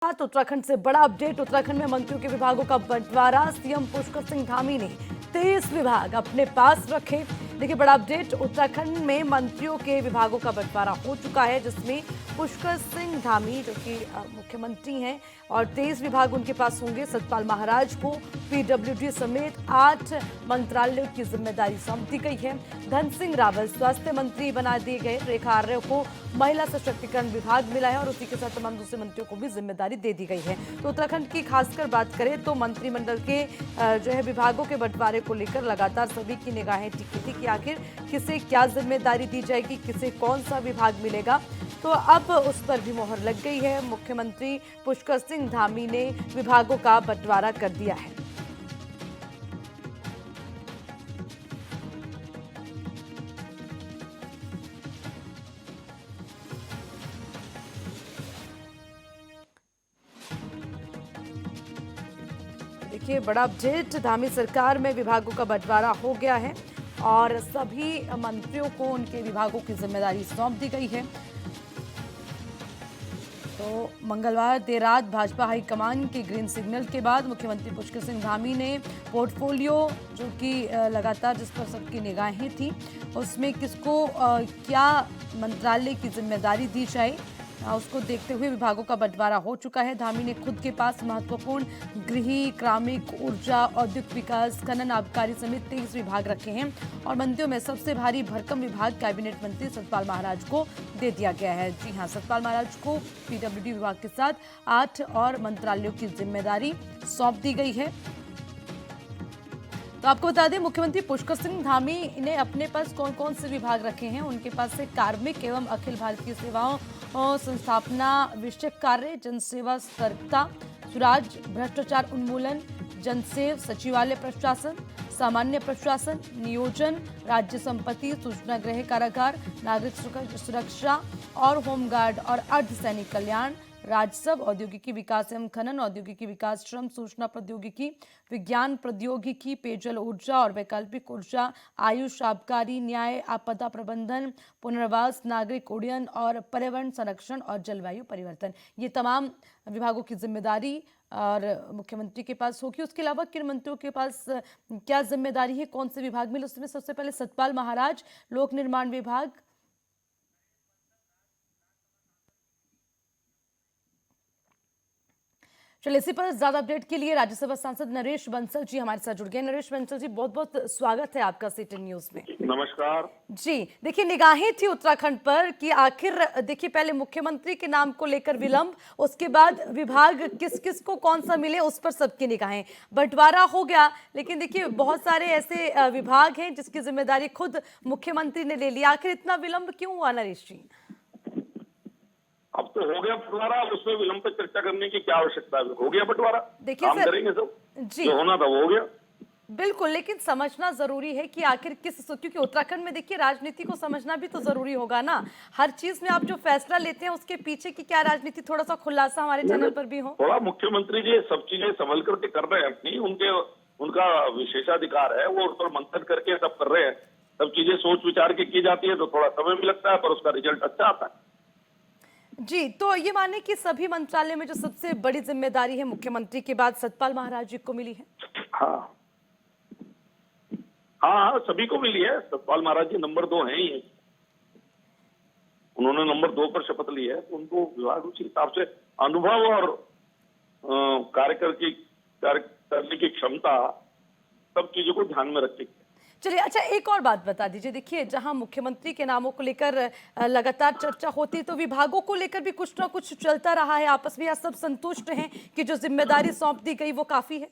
उत्तराखंड से बड़ा अपडेट। उत्तराखंड में मंत्रियों के विभागों का बंटवारा। सीएम पुष्कर सिंह धामी ने 23 विभाग अपने पास रखे। देखिए बड़ा अपडेट, उत्तराखंड में मंत्रियों के विभागों का बंटवारा हो चुका है, जिसमें पुष्कर सिंह धामी जो कि मुख्यमंत्री हैं और 23 विभाग उनके पास होंगे। सतपाल महाराज को पीडब्ल्यूडी समेत 8 मंत्रालयों की जिम्मेदारी सौंप दी गई है। धन सिंह रावत स्वास्थ्य मंत्री बना दिए गए। रेखा आर्य को महिला सशक्तिकरण विभाग मिला है और उसी के साथ तमाम दूसरे मंत्रियों को भी जिम्मेदारी दे दी गई है। तो उत्तराखंड की खासकर बात करें तो मंत्रिमंडल के जो है विभागों के बंटवारे को लेकर लगातार सभी की निगाहें टिकी थी कि आखिर किसे क्या जिम्मेदारी दी जाएगी, किसे कौन सा विभाग मिलेगा। तो अब उस पर भी मोहर लग गई है। मुख्यमंत्री पुष्कर सिंह धामी ने विभागों का बंटवारा कर दिया है। देखिए बड़ा अपडेट, धामी सरकार में विभागों का बंटवारा हो गया है और सभी मंत्रियों को उनके विभागों की जिम्मेदारी सौंप दी गई है। तो मंगलवार देर रात भाजपा हाईकमान के ग्रीन सिग्नल के बाद मुख्यमंत्री पुष्कर सिंह धामी ने पोर्टफोलियो जो कि लगातार जिस पर सबकी निगाहें थी, उसमें किसको क्या मंत्रालय की जिम्मेदारी दी जाए, उसको देखते हुए विभागों का बंटवारा हो चुका है। धामी ने खुद के पास महत्वपूर्ण गृह, कार्मिक, ऊर्जा, औद्योगिक विकास, खनन, आबकारी समेत 23 विभाग रखे हैं और मंत्रियों में सबसे भारी भरकम विभाग कैबिनेट मंत्री सतपाल महाराज को दे दिया गया है। जी हां, सतपाल महाराज को पीडब्ल्यूडी विभाग के साथ 8 और मंत्रालयों की जिम्मेदारी सौंप दी गई है। तो आपको बता दें, मुख्यमंत्री पुष्कर सिंह धामी ने अपने पास कौन कौन से विभाग रखे हैं। उनके पास से कार्मिक एवं अखिल भारतीय सेवाओं संस्थापना, विषयक कार्य, जनसेवा सतर्कता, सुराज, भ्रष्टाचार उन्मूलन, जनसेव, सचिवालय प्रशासन, सामान्य प्रशासन, नियोजन, राज्य संपत्ति, सूचना गृह कारागार, नागरिक सुरक्षा और होमगार्ड और अर्धसैनिक कल्याण, राजस्व, औद्योगिकी विकास एवं खनन, औद्योगिकी विकास, श्रम, सूचना प्रौद्योगिकी, विज्ञान प्रौद्योगिकी, पेयजल ऊर्जा और वैकल्पिक ऊर्जा, आयुष, आबकारी, न्याय, आपदा प्रबंधन, पुनर्वास, नागरिक उड्डयन और पर्यावरण संरक्षण और जलवायु परिवर्तन, ये तमाम विभागों की जिम्मेदारी और मुख्यमंत्री के पास होगी। उसके अलावा किन मंत्रियों के पास क्या जिम्मेदारी है, कौन से विभाग मिले, उसमें सबसे पहले सतपाल महाराज लोक निर्माण विभाग। चलिए इसी पर ज्यादा अपडेट के लिए राज्यसभा सांसद नरेश बंसल जी हमारे साथ जुड़ गए। नरेश बंसल जी, बहुत बहुत स्वागत है आपका सीटीएन न्यूज में। नमस्कार जी। देखिए निगाहें थी उत्तराखंड पर कि आखिर देखिए पहले मुख्यमंत्री के नाम को लेकर विलंब, उसके बाद विभाग किस किस को कौन सा मिले उस पर सबकी निगाहें। बंटवारा हो गया, लेकिन देखिए बहुत सारे ऐसे विभाग हैं जिसकी जिम्मेदारी खुद मुख्यमंत्री ने ले ली। आखिर इतना विलंब क्यों हुआ नरेश जी? अब तो हो गया बंटवारा, उसमें विलंब पर चर्चा करने की क्या आवश्यकता है। हो गया बंटवारा, देखिए काम सर, करेंगे सब, जी जो होना था वो हो गया। बिल्कुल, लेकिन समझना जरूरी है कि आखिर क्योंकि उत्तराखंड में देखिए राजनीति को समझना भी तो जरूरी होगा ना। हर चीज में आप जो फैसला लेते हैं उसके पीछे की क्या राजनीति, थोड़ा सा खुलासा हमारे चैनल पर भी हो। थोड़ा मुख्यमंत्री जी सब चीजें संभल करके कर रहे हैं अपनी, उनका विशेषाधिकार है, वो उस पर मंथन करके सब कर रहे हैं। सब चीजें सोच विचार के की जाती है तो थोड़ा समय भी लगता है, पर उसका रिजल्ट अच्छा आता है। जी, तो ये माने कि सभी मंत्रालय में जो सबसे बड़ी जिम्मेदारी है मुख्यमंत्री के बाद सतपाल महाराज जी को मिली है। हाँ हाँ, सभी को मिली है। सतपाल महाराज जी नंबर 2 हैं ही, उन्होंने नंबर 2 पर शपथ ली है, तो उनको विभाग उसी हिसाब से अनुभव और कार्य करने की क्षमता, सब चीजों को ध्यान में रखते। चलिए अच्छा, एक और बात बता दीजिए। देखिए जहां मुख्यमंत्री के नामों को लेकर लगातार चर्चा होती है, तो विभागों को लेकर भी कुछ ना कुछ चलता रहा है आपस में, या सब संतुष्ट हैं कि जो जिम्मेदारी सौंप दी गई वो काफी है?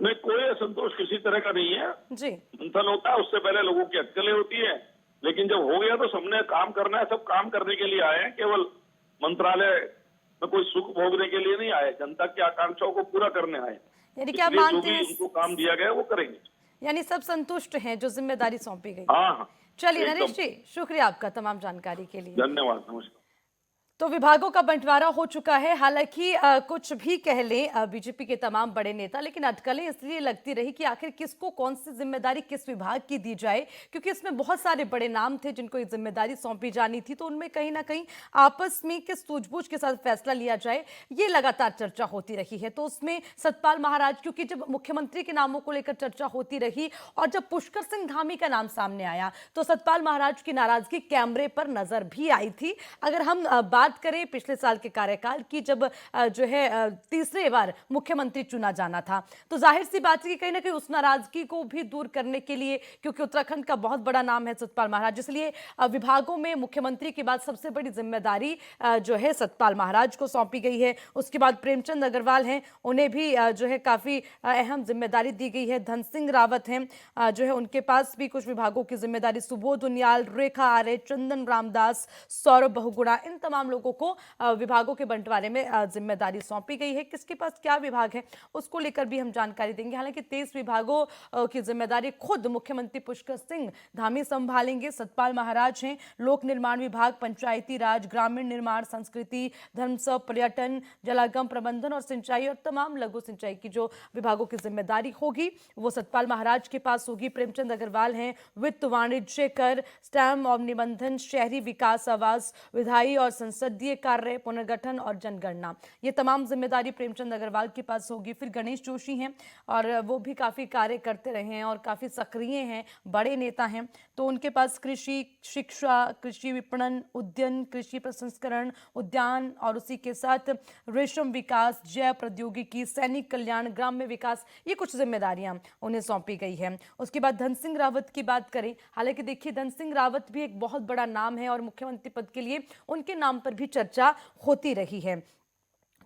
नहीं, कोई असंतोष किसी तरह का नहीं है जी। मंथन होता है, उससे पहले लोगों की अटकलें होती है, लेकिन जब हो गया तो सबने काम करना है। सब काम करने के लिए आए हैं, केवल मंत्रालय में कोई सुख भोगने के लिए नहीं आए, जनता की आकांक्षाओं को पूरा करने आए। यानी क्या इसलिए मानते हैं, जो भी उनको काम दिया गया वो करेंगे। यानी सब संतुष्ट हैं जो जिम्मेदारी सौंपी गई? हाँ हाँ, चलिए नरेश जी, शुक्रिया आपका तमाम जानकारी के लिए। धन्यवाद, नमस्कार। तो विभागों का बंटवारा हो चुका है। हालांकि कुछ भी कह लें बीजेपी के तमाम बड़े नेता, लेकिन अटकलें इसलिए लगती रही कि आखिर किसको कौन सी जिम्मेदारी किस विभाग की दी जाए, क्योंकि इसमें बहुत सारे बड़े नाम थे जिनको ये जिम्मेदारी सौंपी जानी थी। तो उनमें कहीं ना कहीं आपस में किस सूझबूझ के साथ फैसला लिया जाए, ये लगातार चर्चा होती रही है। तो उसमें सतपाल महाराज, क्योंकि जब मुख्यमंत्री के नामों को लेकर चर्चा होती रही और जब पुष्कर सिंह धामी का नाम सामने आया तो सतपाल महाराज की नाराजगी कैमरे पर नजर भी आई थी। अगर हम बात करें पिछले साल के कार्यकाल की, जब जो है तीसरे बार मुख्यमंत्री चुना जाना था, तो जाहिर सी बात है कि कहीं ना कहीं उस नाराजगी को भी दूर करने के लिए, क्योंकि उत्तराखंड का बहुत बड़ा नाम है सतपाल महाराज, इसलिए विभागों में मुख्यमंत्री के बाद सबसे बड़ी जिम्मेदारी जो है सतपाल महाराज को सौंपी गई है। उसके बाद प्रेमचंद अग्रवाल हैं, उन्हें भी जो है काफी अहम जिम्मेदारी दी गई है। धन सिंह रावत हैं, जो है उनके पास भी कुछ विभागों की जिम्मेदारी। सुबोध उनियाल, रेखा आर्य, चंदन रामदास, सौरभ बहुगुणा, इन तमाम लोगों को विभागों के बंटवारे में जिम्मेदारी सौंपी गई है। किसके पास क्या विभाग है उसको लेकर भी हम जानकारी देंगे। हालांकि 23 विभागों की जिम्मेदारी खुद मुख्यमंत्री पुष्कर सिंह धामी संभालेंगे। सतपाल महाराज हैं लोक निर्माण विभाग, पंचायती राज, ग्रामीण निर्माण, संस्कृति, धर्म, पर्यटन, जलागम प्रबंधन और सिंचाई और तमाम लघु सिंचाई की जो विभागों की जिम्मेदारी होगी वो सतपाल महाराज के पास होगी। प्रेमचंद अग्रवाल हैं वित्त, वाणिज्य, कर, स्टैम्प और निबंधन, शहरी विकास, आवास, विधायी और संसदीय कार्य, पुनर्गठन और जनगणना, ये तमाम जिम्मेदारी प्रेमचंद अग्रवाल के पास होगी। फिर गणेश जोशी हैं और वो भी काफी कार्य करते रहे हैं और काफी सक्रिय हैं, बड़े नेता हैं, तो उनके पास कृषि, शिक्षा, कृषि विपणन, उद्यान, कृषि प्रसंस्करण, उद्यान और उसी के साथ रेशम विकास, जैव प्रौद्योगिकी, सैनिक कल्याण, ग्राम्य विकास, ये कुछ जिम्मेदारियां उन्हें सौंपी गई है। उसके बाद धन सिंह रावत की बात करें, हालांकि देखिए धन सिंह रावत भी एक बहुत बड़ा नाम है और मुख्यमंत्री पद के लिए उनके नाम पर भी चर्चा होती रही है।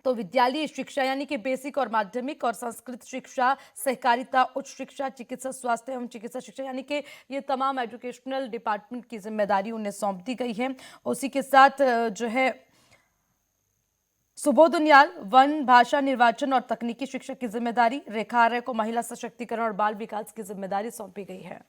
तो विद्यालयी शिक्षा यानी कि बेसिक और माध्यमिक और संस्कृत शिक्षा, सहकारिता, उच्च शिक्षा, चिकित्सा, स्वास्थ्य एवं चिकित्सा शिक्षा, यानी कि ये तमाम एजुकेशनल डिपार्टमेंट की जिम्मेदारी उन्हें सौंप दी गई है। उसी के साथ जो है सुबोध उनियाल वन, भाषा, निर्वाचन और तकनीकी शिक्षा की जिम्मेदारी, रेखा आर्य को महिला सशक्तिकरण और बाल विकास की जिम्मेदारी सौंपी गई है।